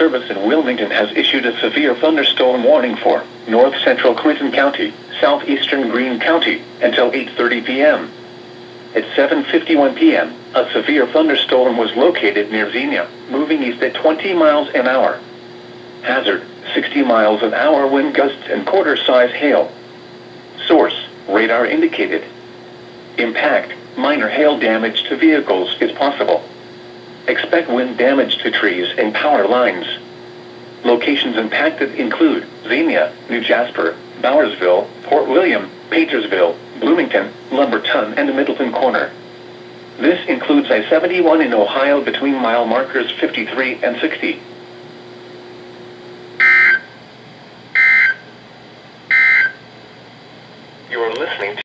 Service in Wilmington has issued a severe thunderstorm warning for north central Clinton County, southeastern Greene County, until 8:30 p.m. At 7:51 p.m., a severe thunderstorm was located near Xenia, moving east at 20 miles an hour. Hazard, 60 miles an hour wind gusts and quarter-size hail. Source, radar indicated. Impact, minor hail damage to vehicles is possible. Expect wind damage to trees and power lines. Locations impacted include Xenia, New Jasper, Bowersville, Port William, Pagersville, Bloomington, Lumberton, and Middleton Corner. This includes I-71 in Ohio between mile markers 53 and 60. You are listening to